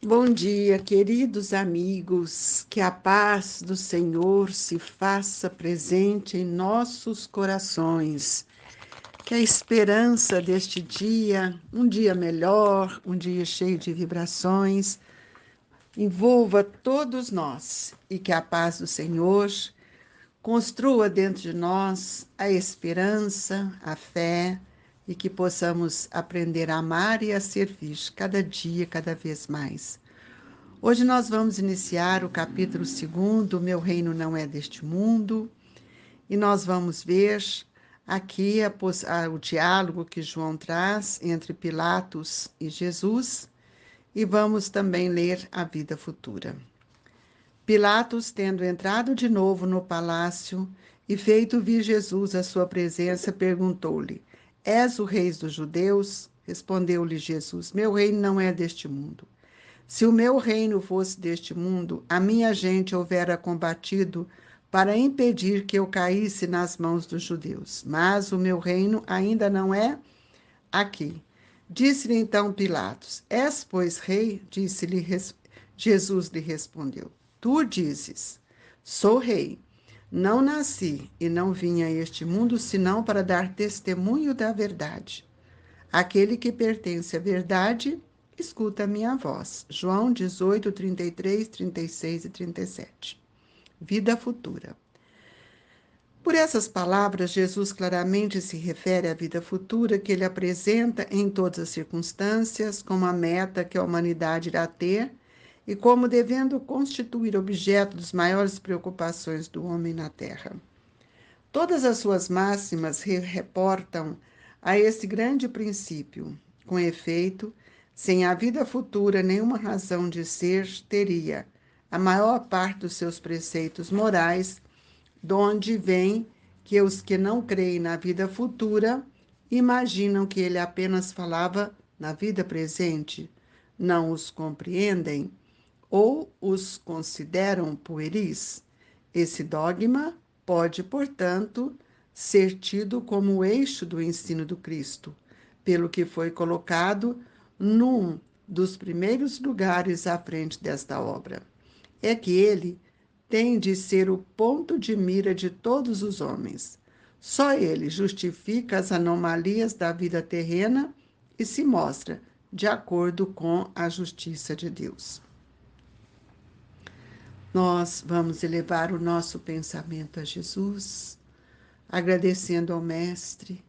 Bom dia, queridos amigos, que a paz do Senhor se faça presente em nossos corações, que a esperança deste dia, um dia melhor, um dia cheio de vibrações, envolva todos nós e que a paz do Senhor construa dentro de nós a esperança, a fé e que possamos aprender a amar e a servir cada dia, cada vez mais. Hoje nós vamos iniciar o capítulo 2, Meu Reino Não É Deste Mundo, e nós vamos ver aqui o diálogo que João traz entre Pilatos e Jesus, e vamos também ler a vida futura. Pilatos, tendo entrado de novo no palácio e feito vir Jesus à sua presença, perguntou-lhe: És o rei dos judeus? Respondeu-lhe Jesus: Meu reino não é deste mundo. Se o meu reino fosse deste mundo, a minha gente houvera combatido para impedir que eu caísse nas mãos dos judeus. Mas o meu reino ainda não é aqui. Disse-lhe então Pilatos: És, pois, rei? Jesus lhe respondeu: Tu dizes: Sou rei. Não nasci e não vim a este mundo senão para dar testemunho da verdade. Aquele que pertence à verdade, escuta a minha voz. João 18, 33, 36 e 37. Vida futura. Por essas palavras, Jesus claramente se refere à vida futura que ele apresenta em todas as circunstâncias, como a meta que a humanidade irá ter e como devendo constituir objeto das maiores preocupações do homem na Terra. Todas as suas máximas reportam a esse grande princípio. Com efeito, sem a vida futura, nenhuma razão de ser teria. A maior parte dos seus preceitos morais, donde vem que os que não creem na vida futura imaginam que ele apenas falava na vida presente, não os compreendem ou os consideram pueris. Esse dogma pode, portanto, ser tido como o eixo do ensino do Cristo, pelo que foi colocado num dos primeiros lugares à frente desta obra. É que ele tem de ser o ponto de mira de todos os homens. Só ele justifica as anomalias da vida terrena e se mostra de acordo com a justiça de Deus. Nós vamos elevar o nosso pensamento a Jesus, agradecendo ao Mestre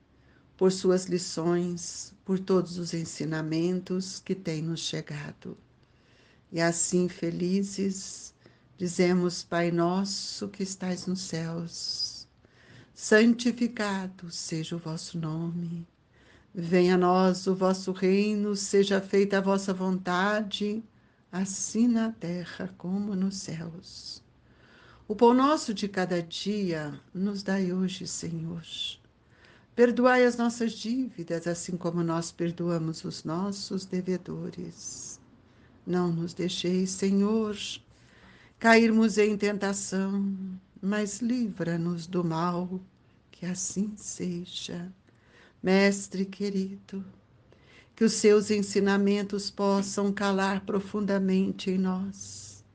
por suas lições, por todos os ensinamentos que têm nos chegado. E assim, felizes, dizemos: Pai nosso que estais nos céus, santificado seja o vosso nome. Venha a nós o vosso reino, seja feita a vossa vontade, assim na terra como nos céus. O pão nosso de cada dia nos dai hoje, Senhor. Perdoai as nossas dívidas, assim como nós perdoamos os nossos devedores. Não nos deixeis, Senhor, cairmos em tentação, mas livra-nos do mal, que assim seja. Mestre querido, que os seus ensinamentos possam calar profundamente em nós,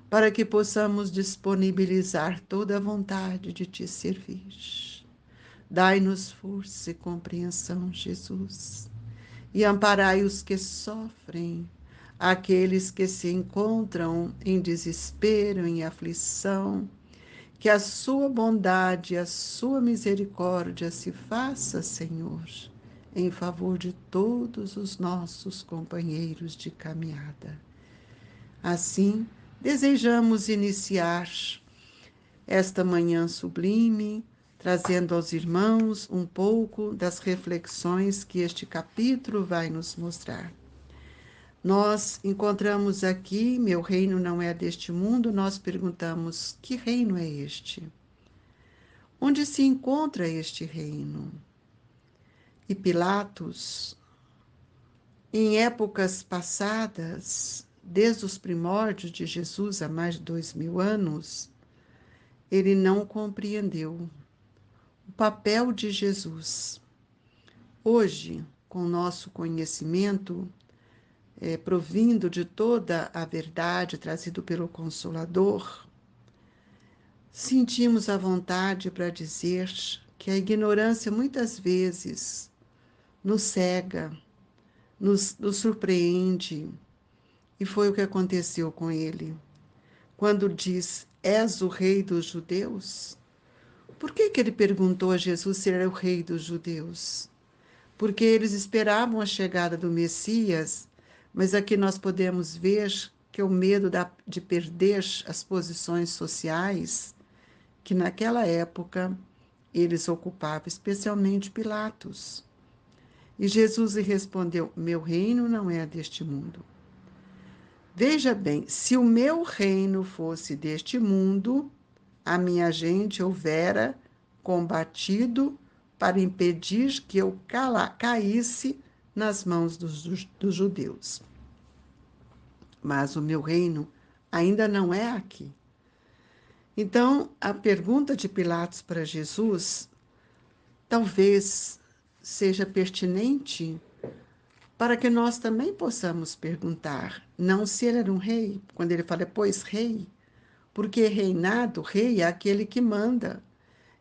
para que possamos disponibilizar toda a vontade de te servir. Dai-nos força e compreensão, Jesus, e amparai os que sofrem, aqueles que se encontram em desespero, em aflição, que a sua bondade e a sua misericórdia se faça, Senhor, em favor de todos os nossos companheiros de caminhada. Assim, desejamos iniciar esta manhã sublime, trazendo aos irmãos um pouco das reflexões que este capítulo vai nos mostrar. Nós encontramos aqui, meu reino não é deste mundo, nós perguntamos, que reino é este? Onde se encontra este reino? E Pilatos, em épocas passadas, desde os primórdios de Jesus, há mais de 2000 anos, ele não compreendeu o papel de Jesus. Hoje, com nosso conhecimento, provindo de toda a verdade, trazido pelo Consolador, sentimos a vontade para dizer que a ignorância muitas vezes nos cega, nos surpreende, e foi o que aconteceu com ele. Quando diz, és o rei dos judeus? Por que ele perguntou a Jesus se era o rei dos judeus? Porque eles esperavam a chegada do Messias, mas aqui nós podemos ver que o medo de perder as posições sociais que naquela época eles ocupavam, especialmente Pilatos. E Jesus lhe respondeu, meu reino não é deste mundo. Veja bem, se o meu reino fosse deste mundo, a minha gente houvera combatido para impedir que eu caísse nas mãos dos judeus. Mas o meu reino ainda não é aqui. Então, a pergunta de Pilatos para Jesus talvez seja pertinente para que nós também possamos perguntar, não se ele era um rei, quando ele fala, pois rei, porque reinado, rei é aquele que manda,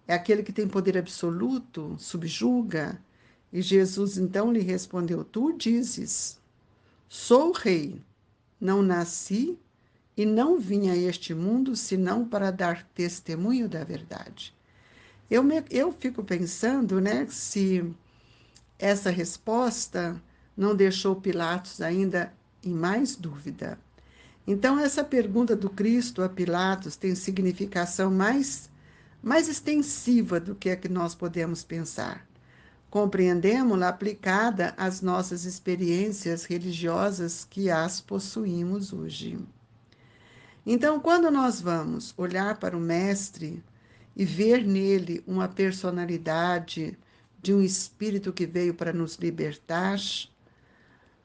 é aquele que tem poder absoluto, subjuga. E Jesus então lhe respondeu, tu dizes, sou rei, não nasci e não vim a este mundo senão para dar testemunho da verdade. Eu fico pensando, né, se essa resposta não deixou Pilatos ainda em mais dúvida. Então, essa pergunta do Cristo a Pilatos tem significação mais extensiva do que a que nós podemos pensar. Compreendemos-la aplicada às nossas experiências religiosas que as possuímos hoje. Então, quando nós vamos olhar para o Mestre e ver nele uma personalidade de um espírito que veio para nos libertar,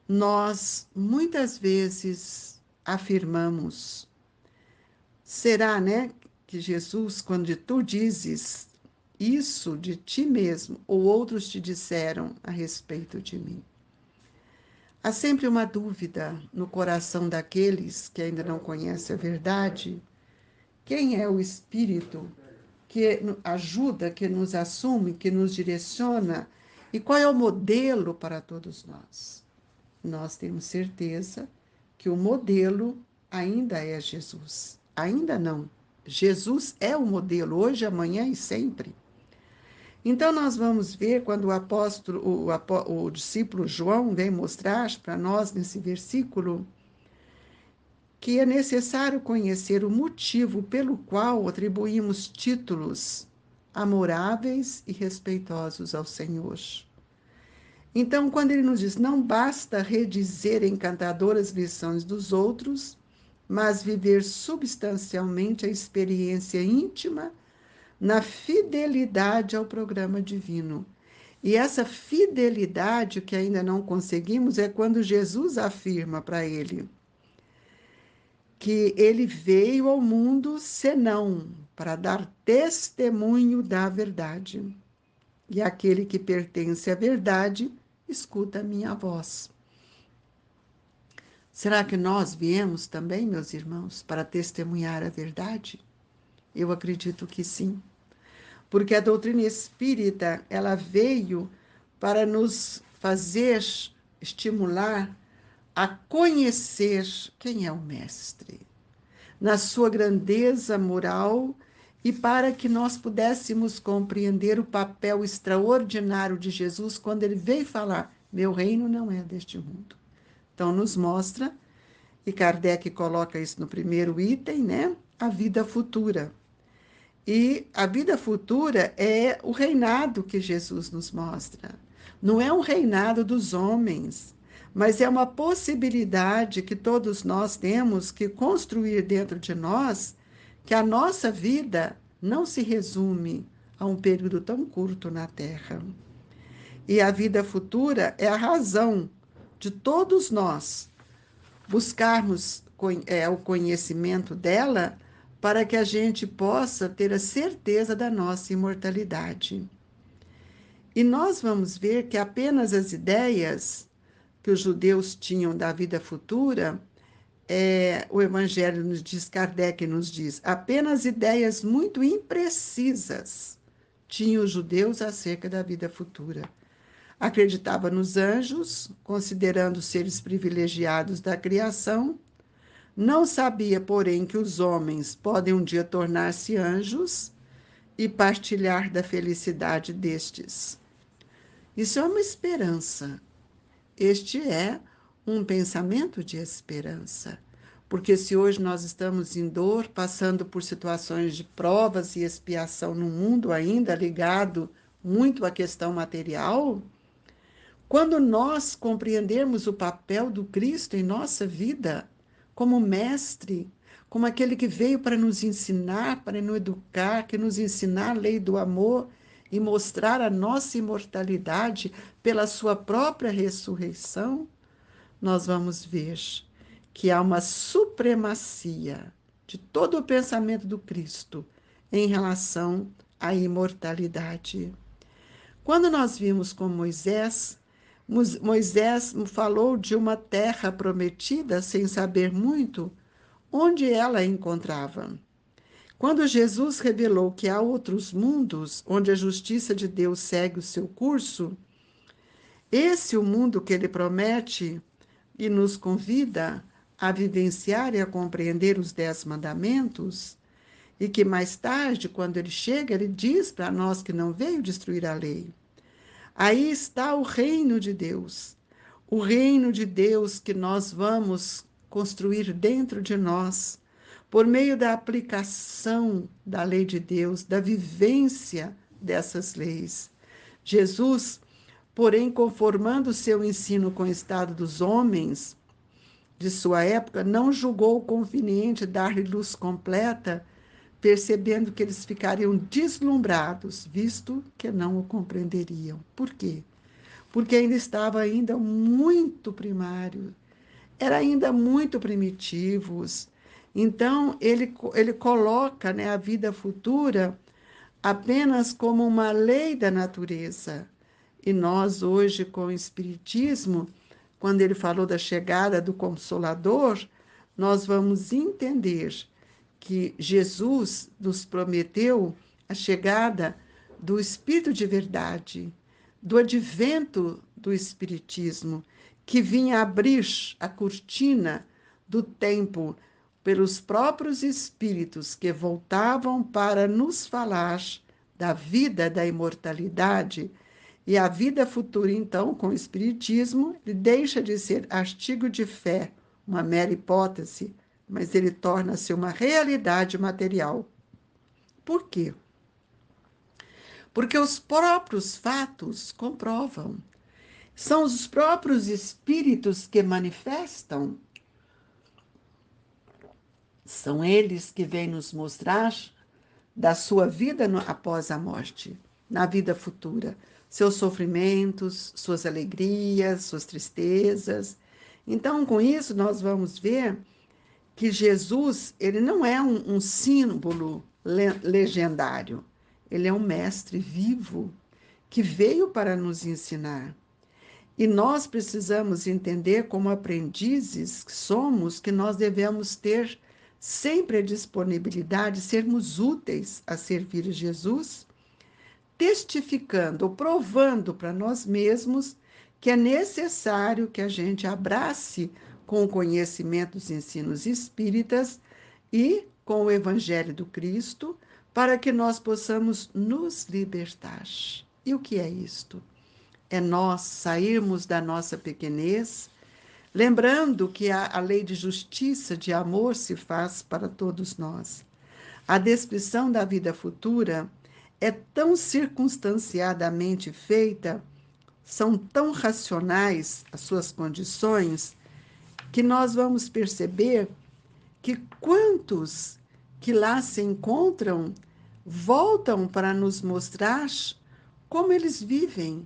nós muitas vezes afirmamos, será, né, que Jesus, quando tu dizes isso de ti mesmo, ou outros te disseram a respeito de mim? Há sempre uma dúvida no coração daqueles que ainda não conhecem a verdade. Quem é o Espírito que ajuda, que nos assume, que nos direciona? E qual é o modelo para todos nós? Nós temos certeza que o modelo ainda é Jesus. Ainda não. Jesus é o modelo, hoje, amanhã e sempre. Então, nós vamos ver quando o discípulo João vem mostrar para nós nesse versículo que é necessário conhecer o motivo pelo qual atribuímos títulos amoráveis e respeitosos ao Senhor. Então, quando ele nos diz, não basta redizer encantadoras lições dos outros, mas viver substancialmente a experiência íntima na fidelidade ao programa divino. E essa fidelidade que ainda não conseguimos é quando Jesus afirma para ele que ele veio ao mundo senão para dar testemunho da verdade. E aquele que pertence à verdade escuta a minha voz. Será que nós viemos também, meus irmãos, para testemunhar a verdade? Eu acredito que sim. Porque a doutrina espírita, ela veio para nos fazer estimular a conhecer quem é o Mestre, na sua grandeza moral, e para que nós pudéssemos compreender o papel extraordinário de Jesus quando ele veio falar, meu reino não é deste mundo. Então, nos mostra, e Kardec coloca isso no primeiro item, né? A vida futura. E a vida futura é o reinado que Jesus nos mostra. Não é um reinado dos homens, mas é uma possibilidade que todos nós temos que construir dentro de nós, que a nossa vida não se resume a um período tão curto na Terra. E a vida futura é a razão de todos nós buscarmos o conhecimento dela para que a gente possa ter a certeza da nossa imortalidade. E nós vamos ver que apenas as ideias que os judeus tinham da vida futura, o Evangelho nos diz, Kardec nos diz, apenas ideias muito imprecisas tinham os judeus acerca da vida futura. Acreditava nos anjos, considerando seres privilegiados da criação, não sabia, porém, que os homens podem um dia tornar-se anjos e partilhar da felicidade destes. Isso é uma esperança. Este é um pensamento de esperança. Porque se hoje nós estamos em dor, passando por situações de provas e expiação no mundo ainda ligado muito à questão material, quando nós compreendermos o papel do Cristo em nossa vida, como mestre, como aquele que veio para nos ensinar, para nos educar, que nos ensinar a lei do amor e mostrar a nossa imortalidade pela sua própria ressurreição, nós vamos ver que há uma supremacia de todo o pensamento do Cristo em relação à imortalidade. Quando nós vimos com Moisés falou de uma terra prometida sem saber muito onde ela encontrava. Quando Jesus revelou que há outros mundos onde a justiça de Deus segue o seu curso, esse é o mundo que ele promete e nos convida a vivenciar e a compreender os 10 mandamentos, e que mais tarde, quando ele chega, ele diz para nós que não veio destruir a lei. Aí está o reino de Deus. O reino de Deus que nós vamos construir dentro de nós, por meio da aplicação da lei de Deus, da vivência dessas leis. Jesus, porém, conformando o seu ensino com o estado dos homens de sua época, não julgou conveniente dar-lhe luz completa, percebendo que eles ficariam deslumbrados, visto que não o compreenderiam. Por quê? Porque estava ainda muito primário, era ainda muito primitivos. Então, ele coloca, né, a vida futura apenas como uma lei da natureza. E nós, hoje, com o Espiritismo, quando ele falou da chegada do Consolador, nós vamos entender que Jesus nos prometeu a chegada do Espírito de verdade, do advento do Espiritismo, que vinha abrir a cortina do tempo pelos próprios Espíritos que voltavam para nos falar da vida, da imortalidade. E a vida futura, então, com o Espiritismo, deixa de ser artigo de fé, uma mera hipótese, mas ele torna-se uma realidade material. Por quê? Porque os próprios fatos comprovam. São os próprios espíritos que manifestam. São eles que vêm nos mostrar da sua vida após a morte, na vida futura. Seus sofrimentos, suas alegrias, suas tristezas. Então, com isso, nós vamos ver que Jesus, ele não é um símbolo legendário. Ele é um mestre vivo que veio para nos ensinar. E nós precisamos entender, como aprendizes que somos, que nós devemos ter sempre a disponibilidade, sermos úteis a servir Jesus, testificando ou provando para nós mesmos que é necessário que a gente abrace com o conhecimento dos ensinos espíritas e com o Evangelho do Cristo, para que nós possamos nos libertar. E o que é isto? É nós sairmos da nossa pequenez, lembrando que a lei de justiça, de amor se faz para todos nós. A descrição da vida futura é tão circunstanciadamente feita, são tão racionais as suas condições, que nós vamos perceber que quantos que lá se encontram voltam para nos mostrar como eles vivem,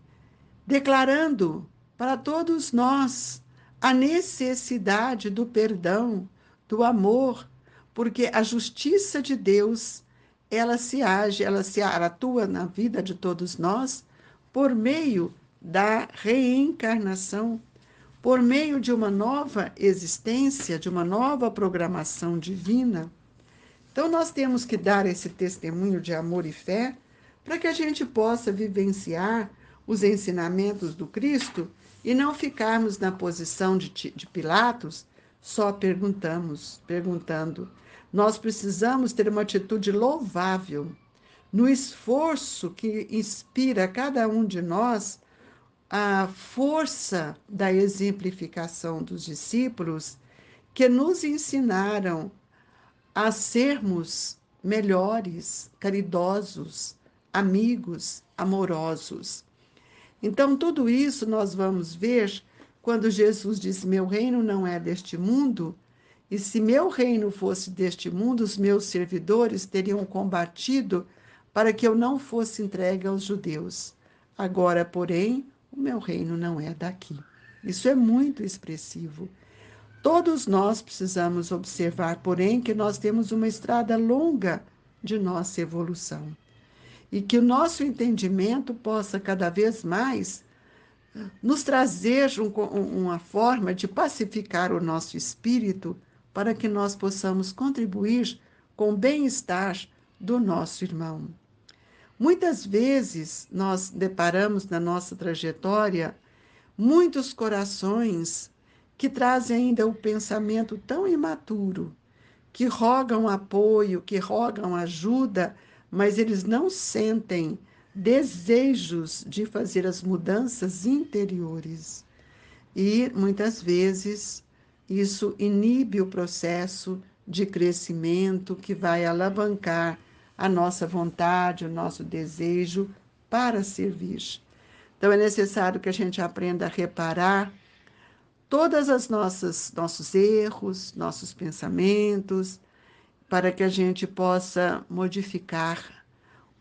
declarando para todos nós a necessidade do perdão, do amor, porque a justiça de Deus, ela se atua na vida de todos nós por meio da reencarnação, por meio de uma nova existência, de uma nova programação divina. Então, nós temos que dar esse testemunho de amor e fé para que a gente possa vivenciar os ensinamentos do Cristo e não ficarmos na posição de Pilatos, só perguntando. Nós precisamos ter uma atitude louvável no esforço que inspira cada um de nós a força da exemplificação dos discípulos que nos ensinaram a sermos melhores, caridosos, amigos, amorosos. Então, tudo isso nós vamos ver quando Jesus diz: Meu reino não é deste mundo, e se meu reino fosse deste mundo, os meus servidores teriam combatido para que eu não fosse entregue aos judeus. Agora, porém, o meu reino não é daqui. Isso é muito expressivo. Todos nós precisamos observar, porém, que nós temos uma estrada longa de nossa evolução e que o nosso entendimento possa cada vez mais nos trazer uma forma de pacificar o nosso espírito para que nós possamos contribuir com o bem-estar do nosso irmão. Muitas vezes nós deparamos na nossa trajetória muitos corações que trazem ainda o pensamento tão imaturo, que rogam apoio, que rogam ajuda, mas eles não sentem desejos de fazer as mudanças interiores. E muitas vezes isso inibe o processo de crescimento que vai alavancar a nossa vontade, o nosso desejo para servir. Então é necessário que a gente aprenda a reparar todas as nossos erros, nossos pensamentos, para que a gente possa modificar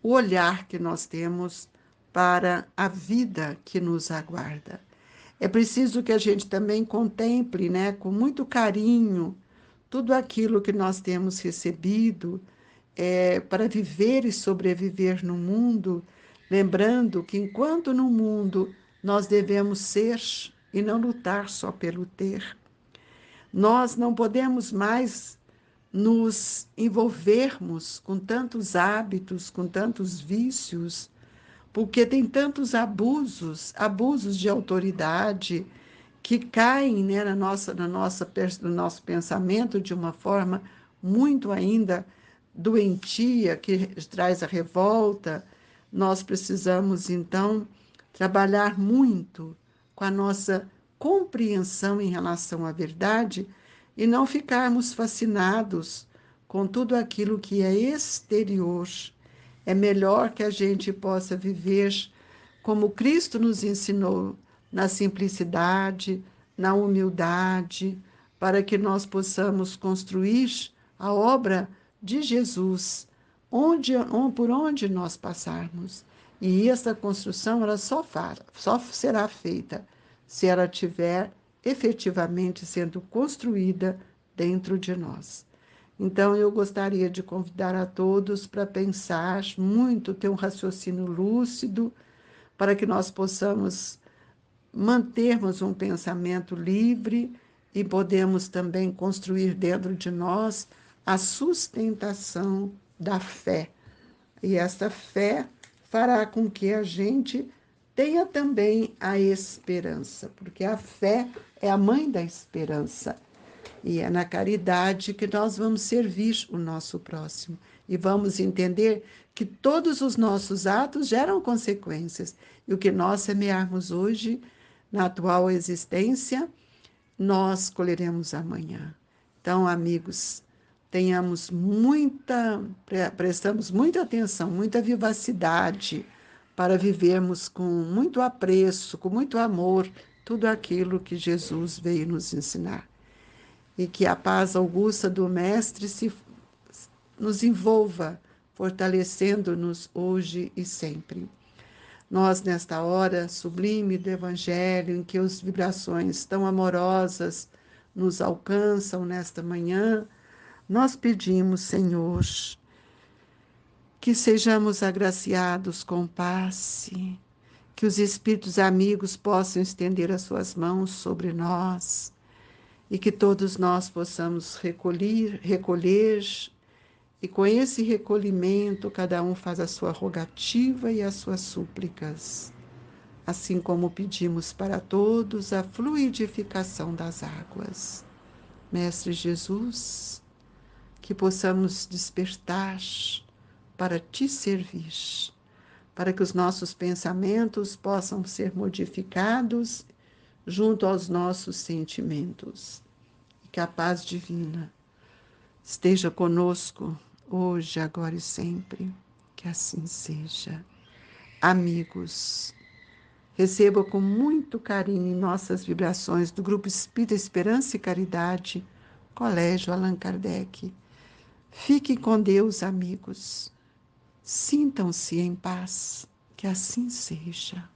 o olhar que nós temos para a vida que nos aguarda. É preciso que a gente também contemple, né, com muito carinho, tudo aquilo que nós temos recebido para viver e sobreviver no mundo, lembrando que enquanto no mundo nós devemos ser e não lutar só pelo ter. Nós não podemos mais nos envolvermos com tantos hábitos, com tantos vícios, porque tem tantos abusos de autoridade que caem, né, no nosso pensamento de uma forma muito ainda doentia, que traz a revolta. Nós precisamos, então, trabalhar muito com a nossa compreensão em relação à verdade e não ficarmos fascinados com tudo aquilo que é exterior. É melhor que a gente possa viver como Cristo nos ensinou, na simplicidade, na humildade, para que nós possamos construir a obra de Jesus, por onde nós passarmos. E essa construção ela só será feita se ela tiver efetivamente sendo construída dentro de nós. Então, eu gostaria de convidar a todos para pensar muito, ter um raciocínio lúcido, para que nós possamos mantermos um pensamento livre e podemos também construir dentro de nós a sustentação da fé. E essa fé fará com que a gente tenha também a esperança, porque a fé é a mãe da esperança. E é na caridade que nós vamos servir o nosso próximo. E vamos entender que todos os nossos atos geram consequências. E o que nós semearmos hoje, na atual existência, nós colheremos amanhã. Então, amigos, prestamos muita atenção, muita vivacidade para vivermos com muito apreço, com muito amor, tudo aquilo que Jesus veio nos ensinar. E que a paz augusta do Mestre nos envolva, fortalecendo-nos hoje e sempre. Nós, nesta hora sublime do Evangelho, em que as vibrações tão amorosas nos alcançam nesta manhã, nós pedimos, Senhor, que sejamos agraciados com passe, que os espíritos amigos possam estender as suas mãos sobre nós e que todos nós possamos recolher e com esse recolhimento cada um faz a sua rogativa e as suas súplicas, assim como pedimos para todos a fluidificação das águas. Mestre Jesus, que possamos despertar para te servir, para que os nossos pensamentos possam ser modificados junto aos nossos sentimentos. E que a paz divina esteja conosco hoje, agora e sempre. Que assim seja. Amigos, receba com muito carinho em nossas vibrações do Grupo Espírita Esperança e Caridade, Colégio Allan Kardec. Fiquem com Deus, amigos. Sintam-se em paz. Que assim seja.